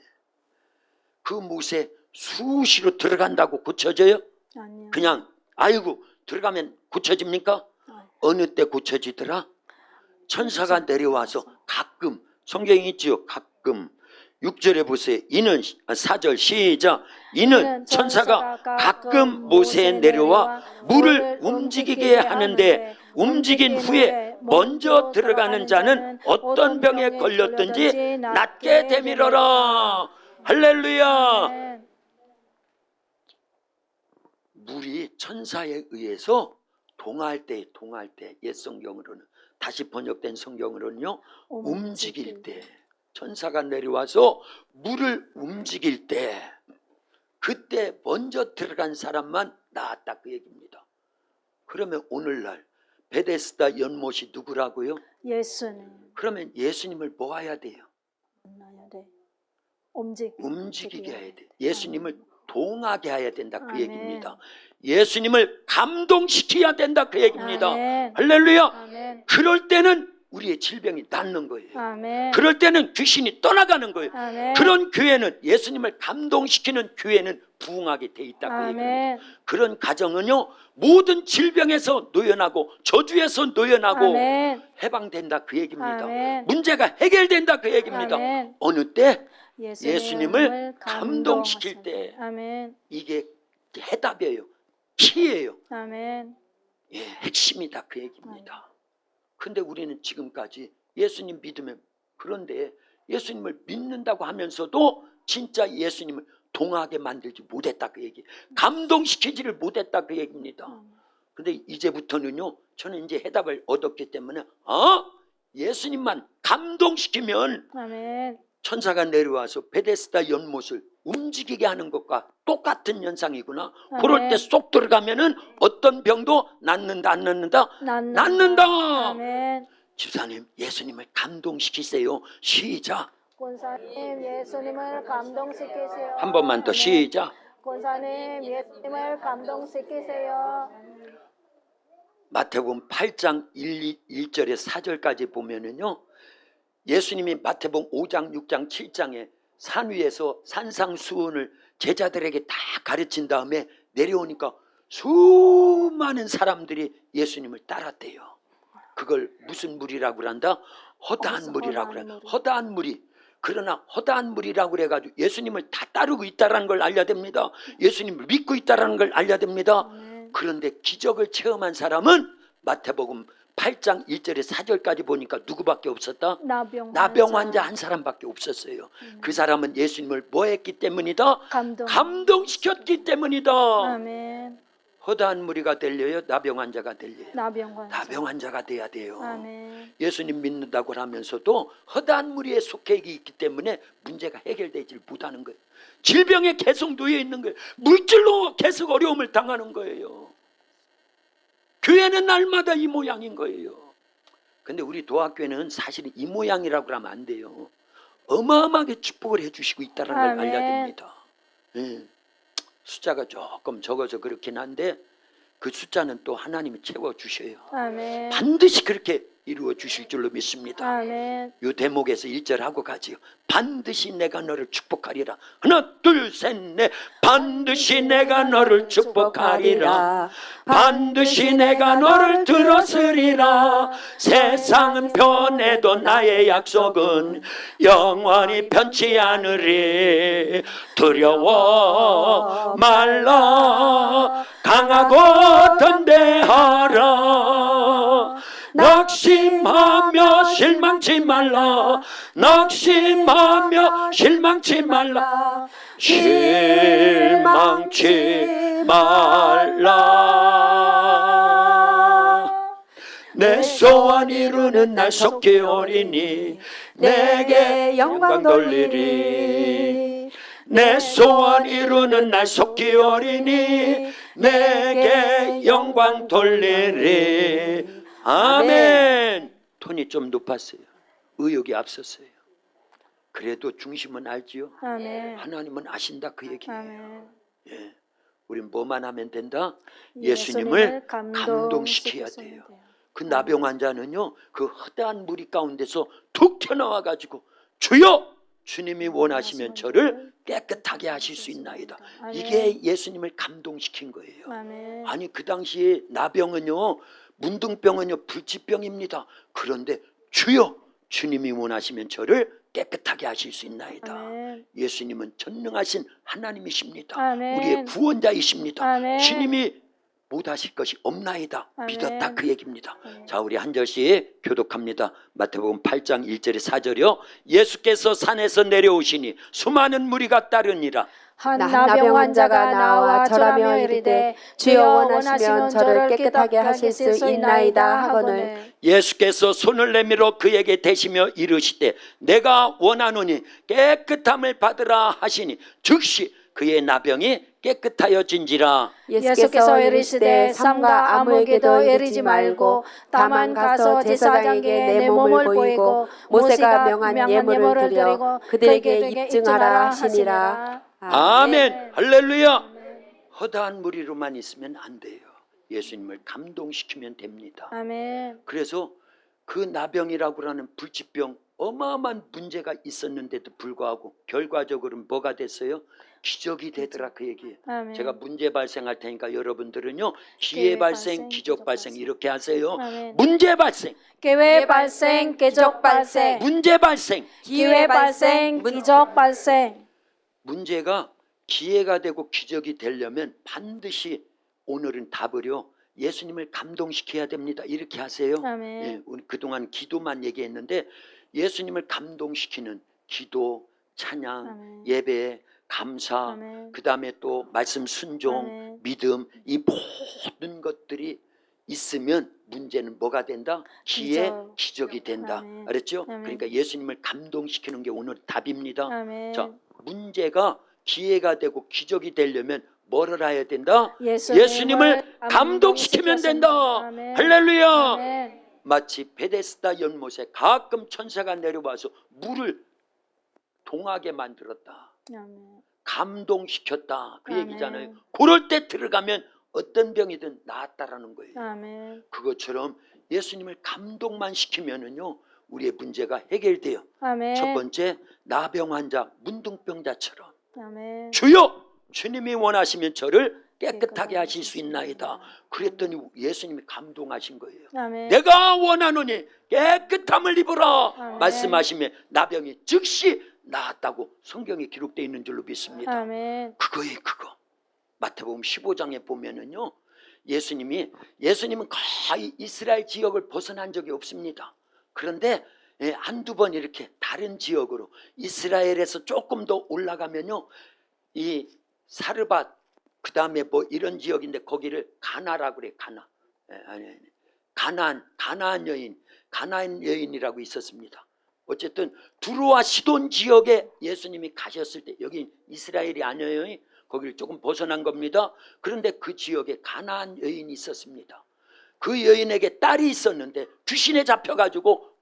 그 못에 수시로 들어간다고 고쳐져요? 아니요. 그냥 아이고 들어가면 고쳐집니까? 어느 때 고쳐지더라? 천사가 내려와서 가끔, 성경에 있지요. 가끔 6절에 보세요. 이는 4절 시작. 이는 천사가 가끔 모세에 내려와 물을 움직이게 하는데 움직인 후에 먼저 들어가는 자는 어떤 병에 걸렸든지 낫게 되밀어라. 할렐루야. 아멘. 물이 천사에 의해서 동할 때 옛 성경으로는, 다시 번역된 성경으로는요 움직일 때, 천사가 내려와서 물을 움직일 때 그때 먼저 들어간 사람만 나았다 그 얘기입니다. 그러면 오늘날 베데스다 연못이 누구라고요? 예수님. 그러면 예수님을 뭐 해야 돼요? 만나야 돼. 움직이게 해야 돼. 예수님을 동하게 해야 된다 그 아멘. 얘기입니다. 예수님을 감동시켜야 된다 그 얘기입니다. 아멘. 할렐루야. 아멘. 그럴 때는 우리의 질병이 낫는 거예요. 아멘. 그럴 때는 귀신이 떠나가는 거예요. 아멘. 그런 교회는, 예수님을 감동시키는 교회는 부흥하게 돼 있다 그 얘기입니다. 아멘. 그런 가정은요 모든 질병에서 노연하고 저주에서 노연하고 아멘. 해방된다 그 얘기입니다. 아멘. 문제가 해결된다 그 얘기입니다. 아멘. 어느 때? 예수님을 예수님을 감동시킬 때. 아멘. 이게 해답이에요. 키예요. 아멘. 예, 핵심이다 그 얘기입니다. 근데 우리는 지금까지 예수님 믿으면, 그런데 예수님을 믿는다고 하면서도 진짜 예수님을 동하게 만들지 못했다 그 얘기, 감동시키지를 못했다 그 얘기입니다. 근데 이제부터는요 저는 이제 해답을 얻었기 때문에 예수님만 감동시키면 아멘. 천사가 내려와서 베데스다 연못을 움직이게 하는 것과 똑같은 현상이구나. 아멘. 그럴 때 쏙 들어가면은 어떤 병도 낫는다 안 낫는다? 낫는다. 아멘. 집사님 예수님을 감동시키세요. 시작. 권사님 예수님을 감동시키세요. 한 번만 더 아멘. 시작. 권사님 예수님을 감동시키세요. 마태복음 8장 1절에 4절까지 보면은요 예수님이 마태복음 5장 6장 7장에 산 위에서 산상수훈을 제자들에게 다 가르친 다음에 내려오니까 수많은 사람들이 예수님을 따랐대요. 그걸 무슨 물이라고 그런다? 허다한 물이라고 그래. 허다한 물이. 그러나 허다한 물이라고 그래가지고 예수님을 다 따르고 있다는 걸 알려야 됩니다. 예수님을 믿고 있다는 걸 알려야 됩니다. 그런데 기적을 체험한 사람은 마태복음 8장 1절에 4절까지 보니까 누구밖에 없었다? 나병 환자 한 사람밖에 없었어요. 그 사람은 예수님을 뭐 했기 때문이다? 감동시켰기 때문이다. 아멘. 허다한 무리가 되려요? 나병 환자가 되려요? 나병 환자. 나병 환자가 돼야 돼요. 아멘. 예수님 믿는다고 하면서도 허다한 무리에 속해 있기 때문에 문제가 해결되질 못하는 거예요. 질병에 계속 놓여 있는 거예요. 물질로 계속 어려움을 당하는 거예요. 교회는 날마다 이 모양인 거예요. 근데 우리 도학교는 사실은 이 모양이라고 하면 안 돼요. 어마어마하게 축복을 해주시고 있다는 걸 아멘. 알려야 됩니다. 예. 숫자가 조금 적어서 그렇긴 한데 그 숫자는 또 하나님이 채워주셔요. 아멘. 반드시 그렇게 이루어 주실 줄로 믿습니다. 아멘. 이 대목에서 1절 하고 가지요. 반드시 내가 너를 축복하리라. 하나 둘 셋 넷. 반드시 내가 너를 축복하리라. 반드시 내가 너를 들었으리라. 세상은 변해도 나의 약속은 영원히 변치 않으리. 두려워 말라. 강하고 덤대하라. 낙심하며 실망치 말라. 낙심하며 실망치 말라. 실망치 말라. 내 소원 이루는 날 속히 오리니 내게 영광 돌리리. 내 소원 이루는 날 속히 오리니 내게 영광 돌리리. 아멘. 톤이 좀 높았어요. 의욕이 앞섰어요. 그래도 중심은 알지요. 아멘. 하나님은 아신다 그 얘기예요. 아멘. 예. 우린 뭐만 하면 된다? 예수님을 예수님을 감동시켜야 돼요. 그 나병 환자는요, 그 허다한 무리 가운데서 툭 튀어나와 가지고 주여, 주님이 원하시면 저를 깨끗하게 하실 수 있나이다. 이게 예수님을 감동시킨 거예요. 아멘. 아니 그 당시에 나병은요, 문둥병은요 불치병입니다. 그런데 주여, 주님이 원하시면 저를 깨끗하게 하실 수 있나이다. 아멘. 예수님은 전능하신 하나님이십니다. 아멘. 우리의 구원자이십니다. 아멘. 주님이 못하실 것이 없나이다. 아멘. 믿었다 그 얘기입니다. 아멘. 자, 우리 한 절씩 교독합니다. 마태복음 8장 1절에 4절이요. 예수께서 산에서 내려오시니 수많은 무리가 따르니라. 한 나병 환자가 나와 절하며 이르되 주여 원하시면 저를 깨끗하게 하실 수 있나이다 하거늘 예수께서 손을 내밀어 그에게 대시며 이르시되 내가 원하노니 깨끗함을 받으라 하시니 즉시 그의 나병이 깨끗하여진지라. 예수께서 이르시되 삼가 아무에게도 이르지 말고 다만 가서 제사장에게 내 몸을 보이고 모세가 명한 예물을 드리고 그들에게 입증하라 하시니라. 아멘. 할렐루야. 허다한 무리로만 있으면 안 돼요. 예수님을 감동시키면 됩니다. 아멘. 그래서 그 나병이라고 하는 불치병 어마어마한 문제가 있었는데도 불구하고 결과적으로는 뭐가 됐어요? 기적이 되더라 그 얘기예요. 아멘. 제가 문제 발생할 테니까 여러분들은요, 기회 발생, 기적 발생 이렇게 하세요. 아멘. 문제 발생, 기회 발생, 기적 발생. 문제 발생. 기회 발생, 기적 발생. 문제가 기회가 되고 기적이 되려면 반드시 오늘은 답을요, 예수님을 감동시켜야 됩니다. 이렇게 하세요. 아멘. 예, 우리 그동안 기도만 얘기했는데 예수님을 감동시키는 기도, 찬양, 아멘. 예배, 감사, 아멘. 그 다음에 또 말씀 순종, 아멘. 믿음, 이 모든 것들이 있으면 문제는 뭐가 된다? 기회, 기적. 기적이 된다. 아멘. 알았죠? 아멘. 그러니까 예수님을 감동시키는 게 오늘 답입니다. 아멘. 자, 문제가 기회가 되고 기적이 되려면 뭐를 해야 된다? 예수님을 감동시키면 된다. 아멘. 할렐루야. 아멘. 마치 베데스다 연못에 가끔 천사가 내려와서 물을 동하게 만들었다. 아멘. 감동시켰다. 그 아멘. 얘기잖아요. 그럴 때 들어가면 어떤 병이든 나았다라는 거예요. 아멘. 그것처럼 예수님을 감동만 시키면은요, 우리의 문제가 해결돼요. 아멘. 첫 번째, 나병 환자, 문둥병자처럼 아멘. 주여, 주님이 원하시면 저를 깨끗하게 하실 수 있나이다. 그랬더니 예수님이 감동하신 거예요. 아멘. 내가 원하노니 깨끗함을 입으라 아멘. 말씀하시면 나병이 즉시 나았다고 성경에 기록되어 있는 줄로 믿습니다. 아멘. 그거예요, 그거. 마태복음 15장에 보면은요, 예수님은 거의 이스라엘 지역을 벗어난 적이 없습니다. 그런데 한두 번 이렇게 다른 지역으로 이스라엘에서 조금 더 올라가면요, 이 사르밧 그 다음에 뭐 이런 지역인데 거기를 가나라고 그래. 가나. 아니. 가나안 여인이라고 있었습니다. 어쨌든 두로와 시돈 지역에 예수님이 가셨을 때, 여기 이스라엘이 아니에요. 거기를 조금 벗어난 겁니다. 그런데 그 지역에 가나안 여인이 있었습니다. 그 여인에게 딸이 있었는데 귀신에 잡혀가지고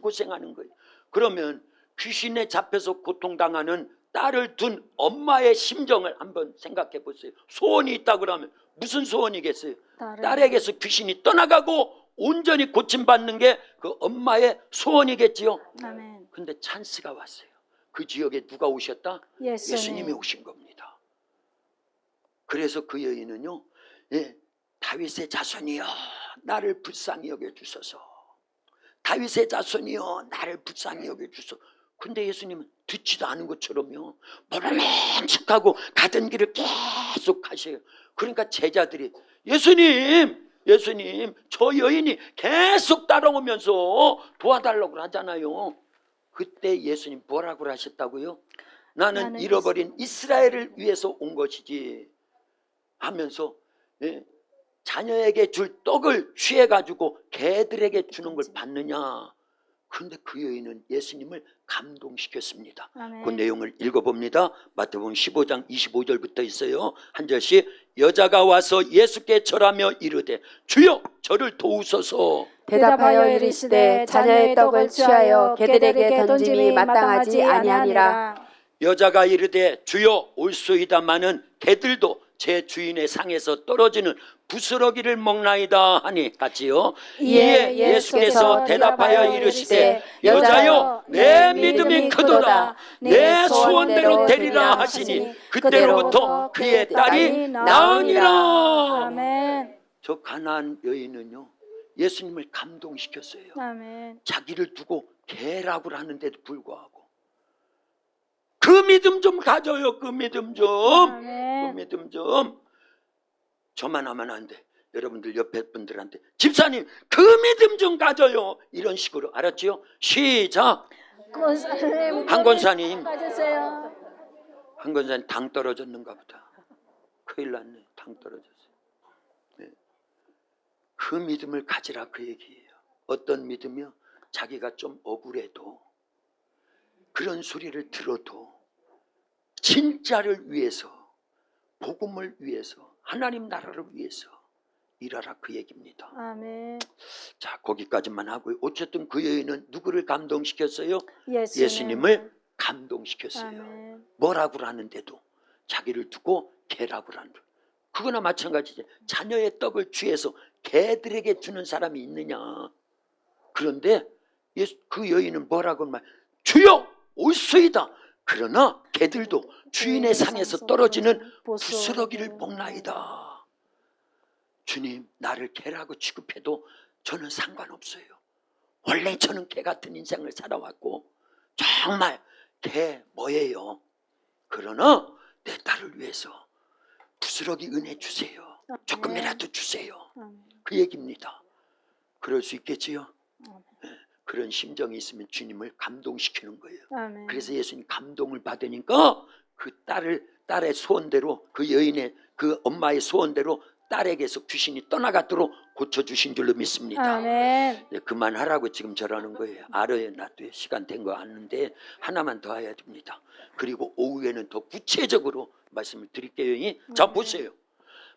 고생하는 거예요. 그러면 귀신에 잡혀서 고통당하는 딸을 둔 엄마의 심정을 한번 생각해 보세요. 소원이 있다 그러면 무슨 소원이겠어요? 딸에게서 귀신이 떠나가고 온전히 고침받는 게 그 엄마의 소원이겠지요. 아멘. 근데 찬스가 왔어요. 그 지역에 누가 오셨다? 예수님이 오신 겁니다. 그래서 그 여인은요, 다윗의 자손이여 나를 불쌍히 여겨주소서. 다윗의 자손이여 나를 불쌍히 여겨주소서. 근데 예수님은 듣지도 않은 것처럼요, 모르는 척하고 가던 길을 계속 가셔요. 그러니까 제자들이 예수님 저 여인이 계속 따라오면서 도와달라고 하잖아요. 그때 예수님 뭐라고 하셨다고요? 나는 잃어버린 이스라엘을 위해서 온 것이지 하면서 자녀에게 줄 떡을 취해가지고 개들에게 주는 걸 받느냐. 그런데 그 여인은 예수님을 감동시켰습니다. 아멘. 그 내용을 읽어봅니다. 마태복음 15장 25절부터 있어요. 한 절씩. 여자가 와서 예수께 절하며 이르되 주여 저를 도우소서. 대답하여 이르시되 자녀의 떡을 취하여 개들에게 던짐이 마땅하지 아니하니라. 여자가 이르되 주여 올소이다마는 개들도 제 주인의 상에서 떨어지는 부스러기를 먹나이다 하니 같이요. 이에 예수께서 대답하여 이르시되 여자여 내 믿음이 크도다. 내 소원대로 되리라 하시니 그때로부터 그의 딸이 나으니라. 아멘. 저 가나안 여인은요 예수님을 감동시켰어요. 아멘. 자기를 두고 개라고 하는데도 불구하고 그 믿음 좀 가져요. 그 믿음 좀. 아멘. 그 믿음 좀. 저만 하면 안 돼. 여러분들 옆에 분들한테 집사님 그 믿음 좀 가져요. 이런 식으로. 알았지요? 시작. 한 권사님. 가주세요. 한 권사님 당 떨어졌는가 보다. 큰일 났네. 당 떨어졌어요. 네. 그 믿음을 가지라 그 얘기예요. 어떤 믿음이요? 자기가 좀 억울해도 그런 소리를 들어도 진짜를 위해서, 복음을 위해서, 하나님 나라를 위해서 일하라 그 얘기입니다. 아멘. 자, 거기까지만 하고요. 어쨌든 그 여인은 누구를 감동시켰어요? 예수님. 예수님을 감동시켰어요. 아멘. 뭐라고 하는데도 자기를 두고 개라고 하는. 그거나 마찬가지죠. 자녀의 떡을 취해서 개들에게 주는 사람이 있느냐. 그런데 그 여인은 뭐라고 말? 주여 올소이다. 그러나 개들도 주인의 상에서 떨어지는 부스러기를 먹나이다. 주님 나를 개라고 취급해도 저는 상관없어요. 원래 저는 개 같은 인생을 살아왔고 정말 개 뭐예요. 그러나 내 딸을 위해서 부스러기 은혜 주세요. 조금이라도 주세요. 그 얘기입니다. 그럴 수 있겠지요. 그런 심정이 있으면 주님을 감동시키는 거예요. 아멘. 그래서 예수님 감동을 받으니까 그 딸의 소원대로, 그 여인의 그 엄마의 소원대로 딸에게서 귀신이 떠나가도록 고쳐주신 줄로 믿습니다. 아멘. 네, 그만하라고 지금 저러는 거예요. 알아요. 나도 시간 된 거 아는데 하나만 더 해야 됩니다. 그리고 오후에는 더 구체적으로 말씀을 드릴게요. 자 보세요.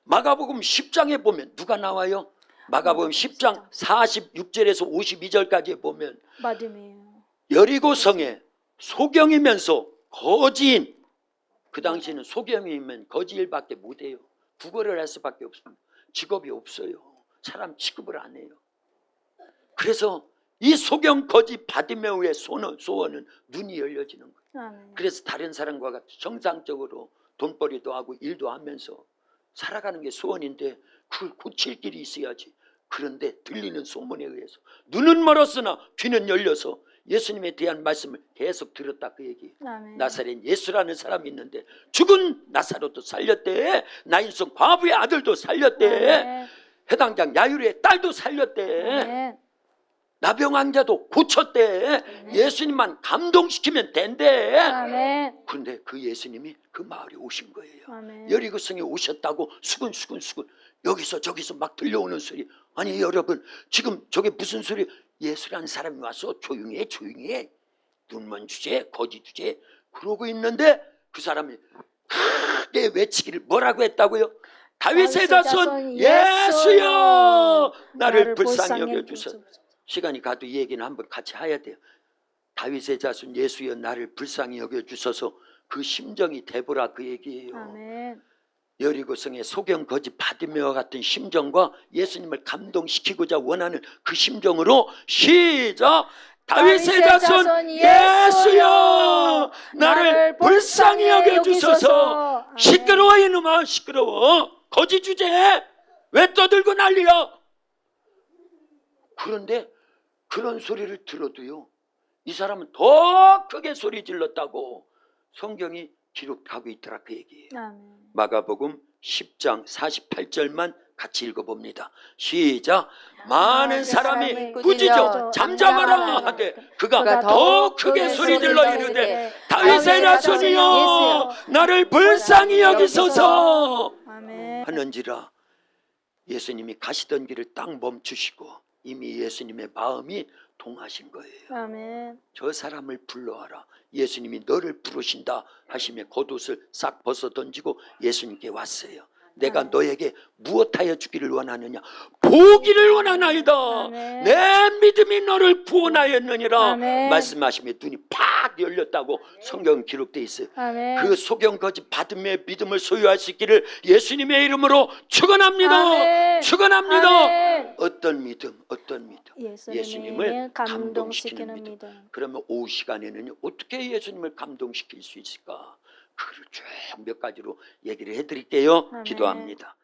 마가복음 10장에 보면 누가 나와요? 마가복음 10장 46절에서 52절까지 보면 맞음이에요. 여리고성에 소경이면서 거지인, 그 당시에는 소경이면 거지일밖에 못해요. 국어를 할 수밖에 없습니다. 직업이 없어요. 사람 취급을 안 해요. 그래서 이 소경 거지 바디메오의 소원은 눈이 열려지는 거예요. 아멘. 그래서 다른 사람과 같이 정상적으로 돈벌이도 하고 일도 하면서 살아가는 게 소원인데 그걸 고칠 길이 있어야지. 그런데 들리는 소문에 의해서 눈은 멀었으나 귀는 열려서 예수님에 대한 말씀을 계속 들었다 그 얘기예요. 아멘. 나사렛 예수라는 사람이 있는데 죽은 나사로도 살렸대. 나인성 과부의 아들도 살렸대. 아멘. 해당장 야유리의 딸도 살렸대. 아멘. 나병환자도 고쳤대. 예수님만 감동시키면 된대. 아멘. 그런데 그 예수님이 그 마을에 오신 거예요. 아멘. 여리고성에 오셨다고 수근수근 여기서 저기서 막 들려오는 소리. 아니 여러분, 지금 저게 무슨 소리? 예수라는 사람이 와서 조용히 해. 눈먼 주제, 거지 주제 그러고 있는데 그 사람이 크게 외치기를 뭐라고 했다고요? 다윗의 자손 예수여, 나를 불쌍히 여겨주소서. 시간이 가도 이 얘기는 한번 같이 해야 돼요. 다윗의 자손 예수여, 나를 불쌍히 여겨주소서. 그 심정이 되보라 그 얘기예요. 아멘. 여리고성의 소경 거지 바디메와 같은 심정과 예수님을 감동시키고자 원하는 그 심정으로 시작. 다윗의 자손 예수여, 나를 불쌍히 여겨주소서. 아멘. 시끄러워 이놈아, 시끄러워. 거지 주제 왜 떠들고 난리야. 그런데 그런 소리를 들어도요, 이 사람은 더 크게 소리 질렀다고 성경이 기록하고 있더라 그 얘기예요. 아멘. 마가복음 10장 48절만 같이 읽어봅니다. 시작. 많은 사람이 꾸짖어 잠잠하라 하되 그가 더 크게 소리질러 이르되 다윗의 자손이여, 나를 불쌍히 여기소서 아멘. 하는지라. 예수님이 가시던 길을 딱 멈추시고 이미 예수님의 마음이 동하신 거예요. 아멘. 저 사람을 불러와라. 예수님이 너를 부르신다 하시며 겉옷을 싹 벗어 던지고 예수님께 왔어요. 내가 너에게 무엇하여 주기를 원하느냐? 보기를 원하나이다. 아멘. 내 믿음이 너를 구원하였느니라. 아멘. 말씀하시며 눈이 팍 열렸다고 성경 기록되어 있어요. 아멘. 그 소경 거지 받음의 믿음을 소유할 수 있기를 예수님의 이름으로 축원합니다. 아멘. 축원합니다. 아멘. 어떤 믿음? 예수님을 예수님을 감동시키는 감동시키는 믿음. 믿음. 그러면 오후 시간에는 어떻게 예수님을 감동시킬 수 있을까? 그걸 쭉 몇 가지로 얘기를 해드릴게요. 아멘. 기도합니다.